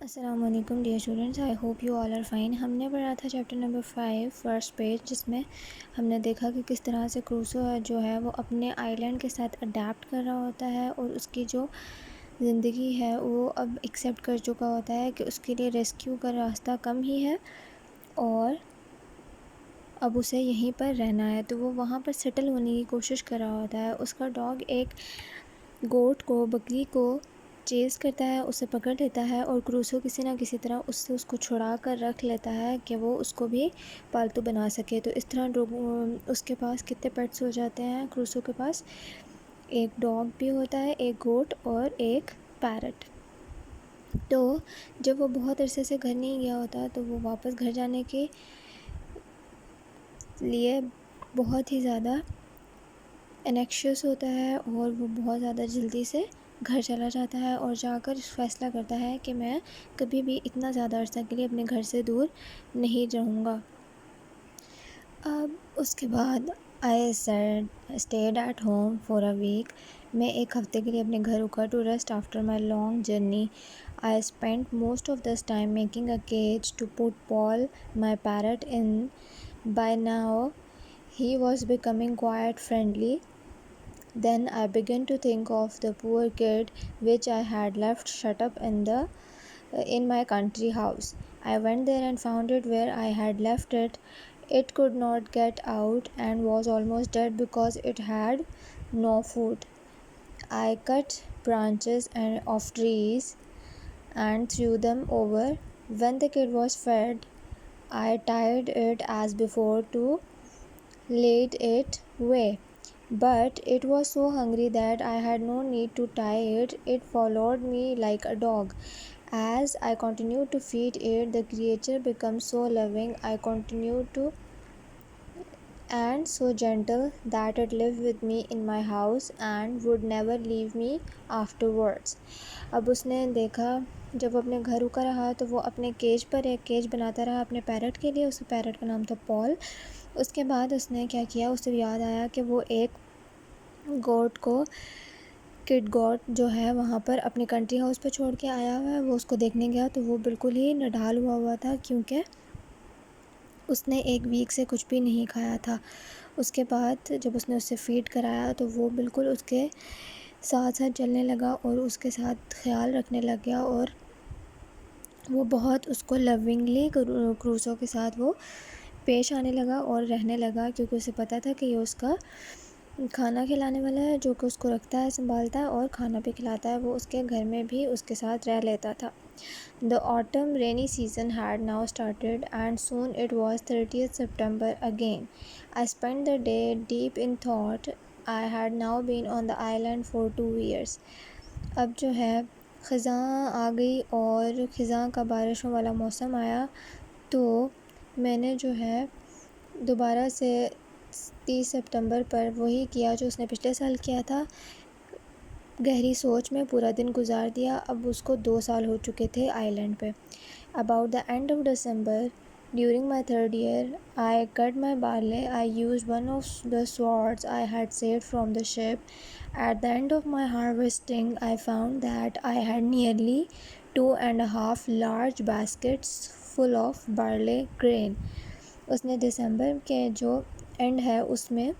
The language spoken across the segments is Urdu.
السلام علیکم dear students, I hope you all are fine. ہم نے پڑھا تھا چیپٹر نمبر 5 فرسٹ پیج، جس میں ہم نے دیکھا کہ کس طرح سے کروسو جو ہے وہ اپنے آئی لینڈ کے ساتھ اڈیپٹ کر رہا ہوتا ہے اور اس کی جو زندگی ہے وہ اب ایکسیپٹ کر چکا ہوتا ہے کہ اس کے لیے ریسکیو کا راستہ کم ہی ہے اور اب اسے یہیں پر رہنا ہے، تو وہ وہاں پر سیٹل ہونے کی کوشش کر رہا ہوتا ہے۔ اس کا ڈاگ ایک گوٹ کو، بکری کو چیز کرتا ہے، اسے پکڑ لیتا ہے اور کروسو کسی نہ کسی طرح اس کو چھڑا کر رکھ لیتا ہے کہ وہ اس کو بھی پالتو بنا سکے۔ تو اس طرح اس کے پاس کتنے پیٹس ہو جاتے ہیں؟ کروسو کے پاس ایک ڈاگ بھی ہوتا ہے، ایک گوٹ اور ایک پیرٹ۔ تو جب وہ بہت عرصے سے گھر نہیں گیا ہوتا تو وہ واپس گھر جانے کے لیے بہت ہی زیادہ انیکشیس ہوتا ہے اور وہ بہت زیادہ جلدی سے گھر چلا جاتا ہے اور جا کر فیصلہ کرتا ہے کہ میں کبھی بھی اتنا زیادہ عرصہ کے لیے اپنے گھر سے دور نہیں رہوں گا۔ اب اس کے بعد I stayed at home for a week۔ میں ایک ہفتے کے لیے اپنے گھر رکا to rest after my long journey۔ I spent most of this time making a cage to put Paul, my parrot, in۔ By now he was becoming quite friendly۔ Then I began to think of the poor kid which I had left shut up in my country house۔ I went there and found it where I had left it۔ It could not get out and was almost dead because it had no food۔ I cut branches of trees and threw them over। When the kid was fed, I tied it as before to lead it away। But it was so hungry that I had no need to tie it. It followed me like a dog। As I continued to feed it, the creature became so loving, and so gentle that it lived with me in my house and would never leave me afterwards۔ اب اس نے دیکھا جب وہ اپنے گھر رکا رہا تو وہ اپنے کیج پر ایک کیج بناتا رہا اپنے پیرٹ کے لیے۔ اس پیرٹ کا نام تھا پال۔ اس کے بعد اس نے کیا کیا، اسے یاد آیا کہ وہ ایک گوٹ کو، کڈ گوٹ جو ہے وہاں پر اپنی کنٹری ہاؤس پہ چھوڑ کے آیا ہوا ہے۔ وہ اس کو دیکھنے گیا تو وہ بالکل ہی نڈھال ہوا تھا کیونکہ اس نے ایک ویک سے کچھ بھی نہیں کھایا تھا۔ اس کے بعد جب اس نے اسے فیڈ کرایا تو وہ بالکل اس کے ساتھ ساتھ چلنے لگا اور اس کے ساتھ خیال رکھنے لگ گیا اور وہ بہت اس کو لونگلی کروسو کے ساتھ وہ پیش آنے لگا اور رہنے لگا، کیونکہ اسے پتہ تھا کہ یہ اس کا کھانا کھلانے والا ہے، جو کہ اس کو رکھتا ہے، سنبھالتا ہے اور کھانا بھی کھلاتا ہے۔ وہ اس کے گھر میں بھی اس کے ساتھ رہ لیتا تھا۔ The autumn rainy season had now started and soon it was 30th September again۔ I spent the day deep in thought۔ I had now been on the island for 2 years۔ اب جو ہے خزاں آ گئی اور خزاں کا بارشوں والا موسم آیا تو میں نے جو ہے دوبارہ سے 30 ستمبر پر وہی کیا جو اس نے پچھلے سال کیا تھا۔ گہری سوچ میں پورا دن گزار دیا۔ اب اس کو 2 سال ہو چکے تھے آئی لینڈ پہ۔ About the end of December, during my 3rd year, I cut my barley۔ I used one of the swords I had saved from the ship۔ At the end of my harvesting, I found that I had nearly 2.5 large baskets full of barley grain۔ اس نے دسمبر کے جو اینڈ ہے اس میں،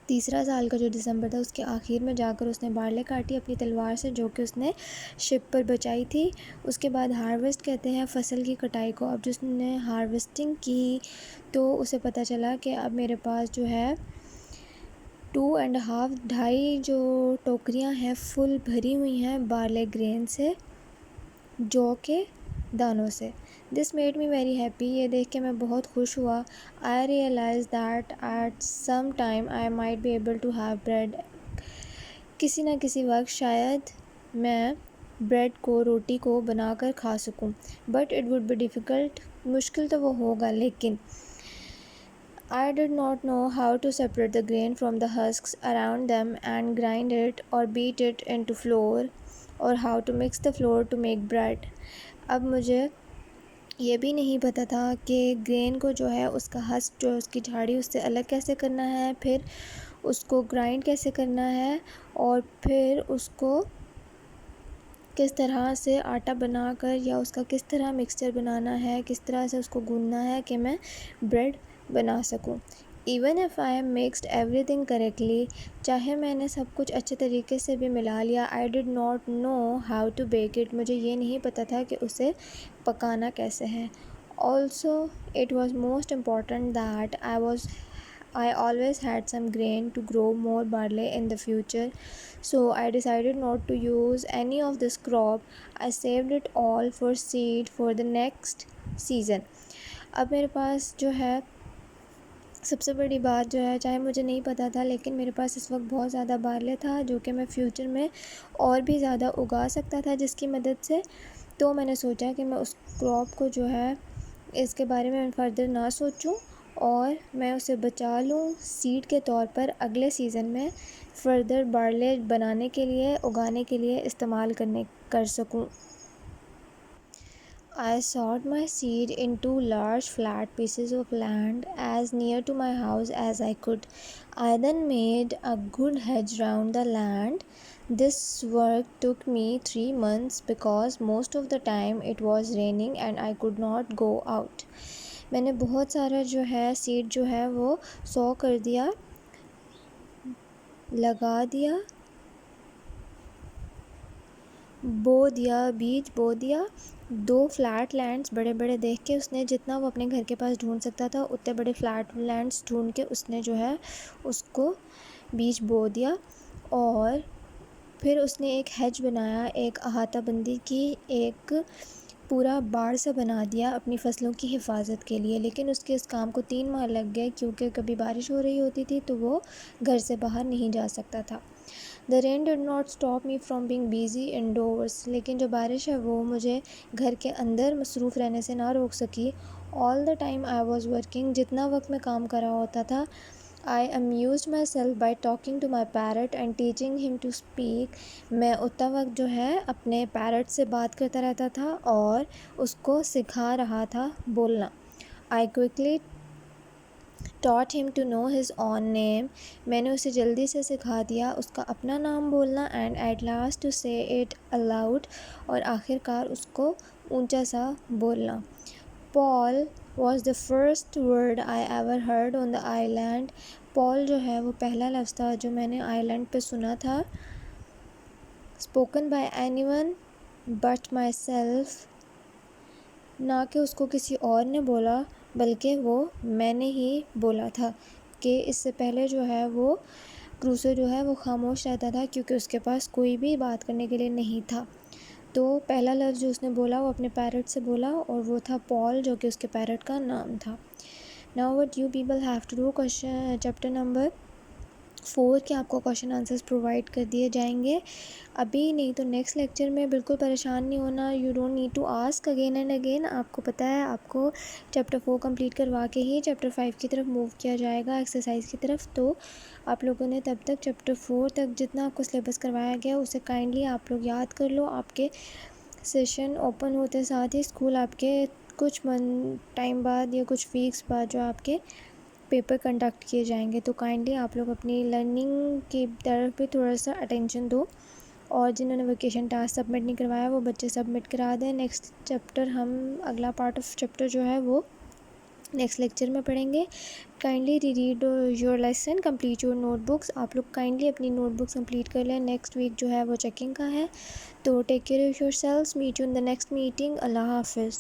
تیسرا سال کا جو دسمبر تھا اس کے آخر میں جا کر اس نے بارلے کاٹی اپنی تلوار سے، جو کہ اس نے شپ پر بچائی تھی۔ اس کے بعد ہارویسٹ کہتے ہیں فصل کی کٹائی کو۔ اب جس نے ہارویسٹنگ کی تو اسے پتہ چلا کہ اب میرے پاس جو ہے 2.5 جو ٹوکریاں ہیں فل بھری ہوئی ہیں بارلے گرین سے، جو کے دانوں سے۔ This made me very happy۔ یہ دیکھ کے میں بہت خوش ہوا۔ I realized that at some time I might be able to have bread۔ کسی نہ کسی وقت شاید میں بریڈ کو، روٹی کو بنا کر کھا سکوں۔ But it would be difficult۔ مشکل تو وہ ہوگا لیکن I did not know how to separate the grain from the husks around them and grind it or beat it into flour or how to mix the flour to make bread۔ اب مجھے یہ بھی نہیں پتہ تھا کہ گرین کو جو ہے اس کا ہسک جو ہے اس کی جھاڑی اس سے الگ کیسے کرنا ہے، پھر اس کو گرائنڈ کیسے کرنا ہے اور پھر اس کو کس طرح سے آٹا بنا کر یا اس کا کس طرح مکسچر بنانا ہے، کس طرح سے اس کو گوندنا ہے کہ میں بریڈ بنا سکوں. Even if I mixed every thing correctly, چاہے میں نے سب کچھ اچھے طریقے سے بھی ملا لیا، I did not know how to bake it, مجھے یہ نہیں پتہ تھا کہ اسے پکانا کیسے ہے. Also it was most important that I always had some grain to grow more barley in the future, so I decided not to use any of this crop. I saved it all for seed for the next season. اب میرے پاس جو ہے سب سے بڑی بات جو ہے، چاہے مجھے نہیں پتہ تھا لیکن میرے پاس اس وقت بہت زیادہ بارلے تھا جو کہ میں فیوچر میں اور بھی زیادہ اگا سکتا تھا جس کی مدد سے. تو میں نے سوچا کہ میں اس کراپ کو جو ہے اس کے بارے میں فردر نہ سوچوں اور میں اسے بچا لوں سیڈ کے طور پر اگلے سیزن میں فردر بارلے بنانے کے لیے، اگانے کے لیے استعمال کر سکوں. I sowed my seed into large flat pieces of land as near to my house as I could. I then made a good hedge round the land. This work took me 3 months because most of the time it was raining and I could not go out. میں نے بہت سارا جو ہے سیڈ جو ہے وہ سو کر دیا، لگا دیا، بیج بو دیا. 2 فلیٹ لینڈز بڑے بڑے دیکھ کے اس نے، جتنا وہ اپنے گھر کے پاس ڈھونڈ سکتا تھا اتنے بڑے فلیٹ لینڈز ڈھونڈ کے اس نے جو ہے اس کو بیج بو دیا. اور پھر اس نے ایک ہیج بنایا، ایک احاطہ بندی کی، ایک پورا باڑ سا بنا دیا اپنی فصلوں کی حفاظت کے لیے. لیکن اس کے اس کام کو 3 ماہ لگ گئے کیونکہ کبھی بارش ہو رہی ہوتی تھی تو وہ گھر سے باہر نہیں جا سکتا تھا. The rain did not stop me from being busy indoors. لیکن جو بارش ہے وہ مجھے گھر کے اندر مصروف رہنے سے نہ روک سکی. All the time I was working، جتنا وقت میں کام کر رہا ہوتا تھا، I amused myself by talking to my parrot and teaching him to speak. میں اتنا وقت جو ہے اپنے پیرٹ سے بات کرتا رہتا تھا اور اس کو سکھا رہا تھا بولنا. I quickly taught him to know his own name. میں نے اسے جلدی سے سکھا دیا اس کا اپنا نام بولنا and at last to say it aloud، اور آخر کار اس کو اونچا سا بولنا. Paul was the first word I ever heard on the island. پال جو ہے وہ پہلا لفظ تھا جو میں نے آئی لینڈ پہ سنا تھا. spoken by anyone but myself، نہ کہ اس کو کسی اور نے بولا بلکہ وہ میں نے ہی بولا تھا. کہ اس سے پہلے جو ہے وہ کروسو جو ہے وہ خاموش رہتا تھا کیونکہ اس کے پاس کوئی بھی بات کرنے کے لیے نہیں تھا. تو پہلا لفظ جو اس نے بولا وہ اپنے پیرٹ سے بولا اور وہ تھا پال، جو کہ اس کے پیرٹ کا نام تھا. Now what you people have to do، chapter number 4 کے آپ کو کوشچن آنسرز پرووائڈ کر دیے جائیں گے ابھی، نہیں تو نیکسٹ لیکچر میں. بالکل پریشان نہیں ہونا، you don't need to ask again and again. آپ کو پتہ ہے آپ کو چیپٹر 4 کمپلیٹ کروا کے ہی چیپٹر 5 کی طرف موو کیا جائے گا، ایکسرسائز کی طرف. تو آپ لوگوں نے تب تک چیپٹر 4 تک جتنا آپ کو سلیبس کروایا گیا اسے کائنڈلی آپ لوگ یاد کر لو. آپ کے سیشن اوپن ہوتے ساتھ ہی اسکول آپ کے کچھ ٹائم بعد یا کچھ ویکس بعد جو آپ کے پیپر کنڈکٹ کیے جائیں گے. تو کائنڈلی آپ لوگ اپنی لرننگ کی طرف بھی تھوڑا سا اٹینشن دو، اور جنہوں نے ویکیشن ٹاسک سبمٹ نہیں کروایا وہ بچے سبمٹ کرا دیں. نیکسٹ چیپٹر ہم اگلا پارٹ آف چیپٹر جو ہے وہ نیکسٹ لیکچر میں پڑھیں گے. Kindly reread your lesson, complete your notebooks. آپ لوگ کائنڈلی اپنی نوٹ بکس کمپلیٹ کر لیں، نیکسٹ ویک جو ہے وہ چیکنگ کا ہے. تو take care of yourselves, meet you in the next meeting. اللہ حافظ.